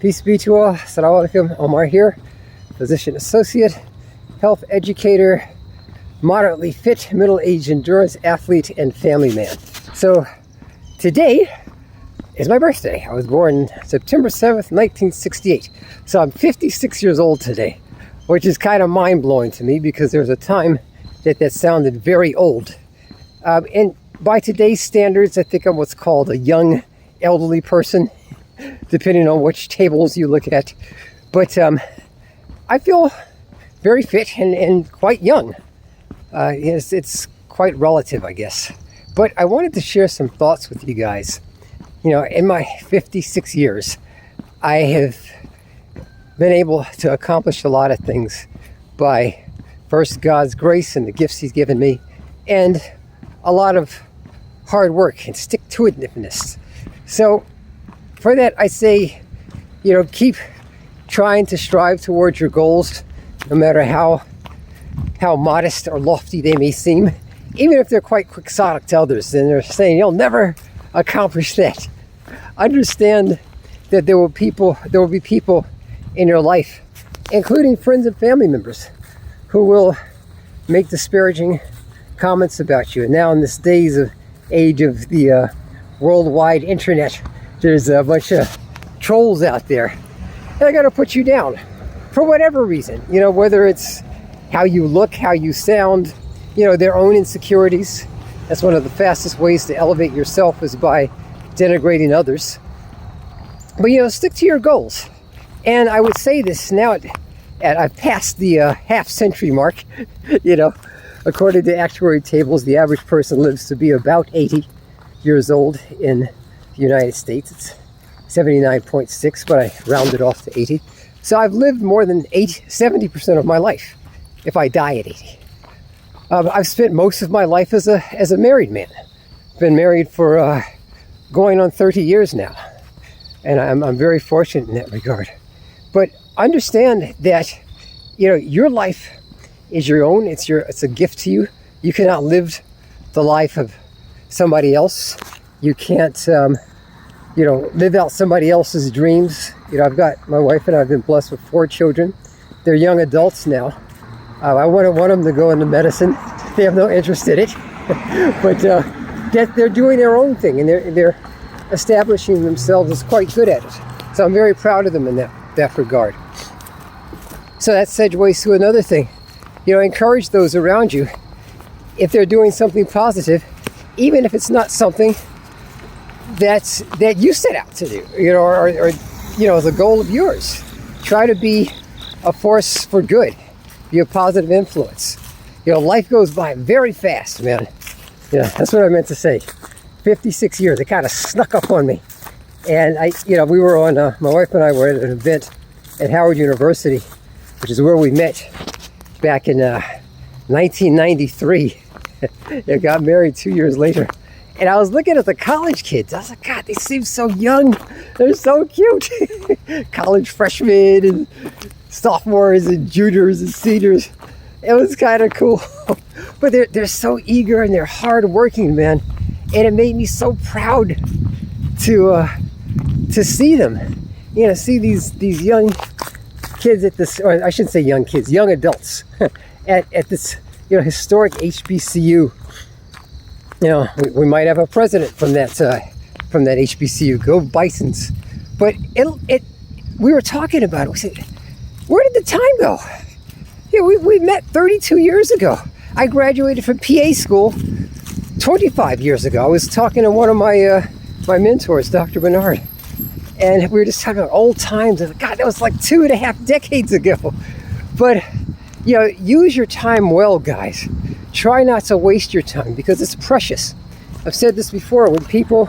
Peace be to all. Assalamu alaikum. Omar here, physician associate, health educator, moderately fit, middle-aged endurance athlete, and family man. So today is my birthday. I was born September 7th, 1968. So I'm 56 years old today, which is kind of mind-blowing to me because there was a time that sounded very old. And by today's standards, I think I'm what's called a young elderly person, depending on which tables you look at. But I feel very fit and quite young. It's quite relative, I guess. But I wanted to share some thoughts with you guys. You know, in my 56 years, I have been able to accomplish a lot of things by first God's grace and the gifts He's given me, and a lot of hard work and stick-to-itiveness. So for that, I say, you know, keep trying to strive towards your goals, no matter how modest or lofty they may seem, even if they're quite quixotic to others, and they're saying you'll never accomplish that. Understand that there will be people in your life, including friends and family members, who will make disparaging comments about you. And now in this age of the worldwide internet, there's a bunch of trolls out there, and they're going to put you down for whatever reason. You know, whether it's how you look, how you sound, you know, their own insecurities. That's one of the fastest ways to elevate yourself, is by denigrating others. But, you know, stick to your goals. And I would say this now, I've passed the half-century mark. You know, according to actuary tables, the average person lives to be about 80 years old in the United States. It's 79.6, but I rounded off to 80. So I've lived more than 70% of my life if I die at 80. I've spent most of my life as a married man. Been married for going on 30 years now. And I'm very fortunate in that regard. But understand that, you know, your life is your own. It's a gift to you. You cannot live the life of somebody else. You can't, you know, live out somebody else's dreams. You know, my wife and I have been blessed with 4 children. They're young adults now. I wouldn't want them to go into medicine. They have no interest in it. But they're doing their own thing, and they're establishing themselves as quite good at it. So I'm very proud of them in that regard. So that segues to another thing. You know, encourage those around you if they're doing something positive, even if it's not something that you set out to do, you know, or you know, the goal of yours. Try to be a force for good. Be a positive influence. You know, life goes by very fast, man. Yeah, that's what I meant to say. 56 years, it kind of snuck up on me. And we were on, my wife and I were at an event at Howard University, which is where we met back in 1993. I got married 2 years later. And I was looking at the college kids. I was like, God, they seem so young. They're so cute. College freshmen and sophomores and juniors and seniors. It was kind of cool. But they're so eager and they're hardworking, man. And it made me so proud to see them. You know, see these young kids at this, or I shouldn't say young kids, young adults at this, you know, historic HBCU. You know, we might have a president from that HBCU. Go Bisons! But we were talking about it. We said, where did the time go? Yeah, we met 32 years ago. I graduated from PA school 25 years ago. I was talking to one of my mentors, Dr. Bernard, and we were just talking about old times. And God, that was like 2.5 decades ago. But, you know, use your time well, guys. Try not to waste your time, because it's precious. I've said this before. When people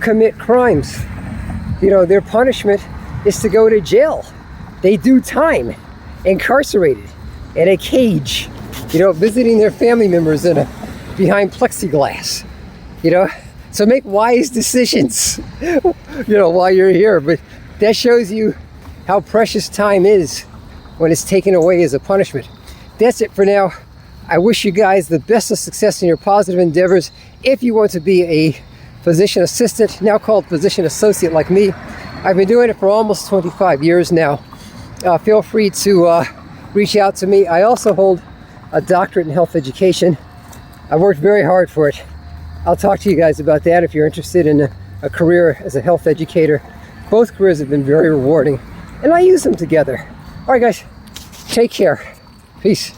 commit crimes, you know, their punishment is to go to jail. They do time, incarcerated in a cage, you know, visiting their family members behind plexiglass, you know. So make wise decisions, you know, while you're here. But that shows you how precious time is when it's taken away as a punishment. That's it for now. I wish you guys the best of success in your positive endeavors. If you want to be a physician assistant, now called physician associate like me, I've been doing it for almost 25 years now. Feel free to reach out to me. I also hold a doctorate in health education. I worked very hard for it. I'll talk to you guys about that if you're interested in a career as a health educator. Both careers have been very rewarding, and I use them together. All right, guys, take care. Peace.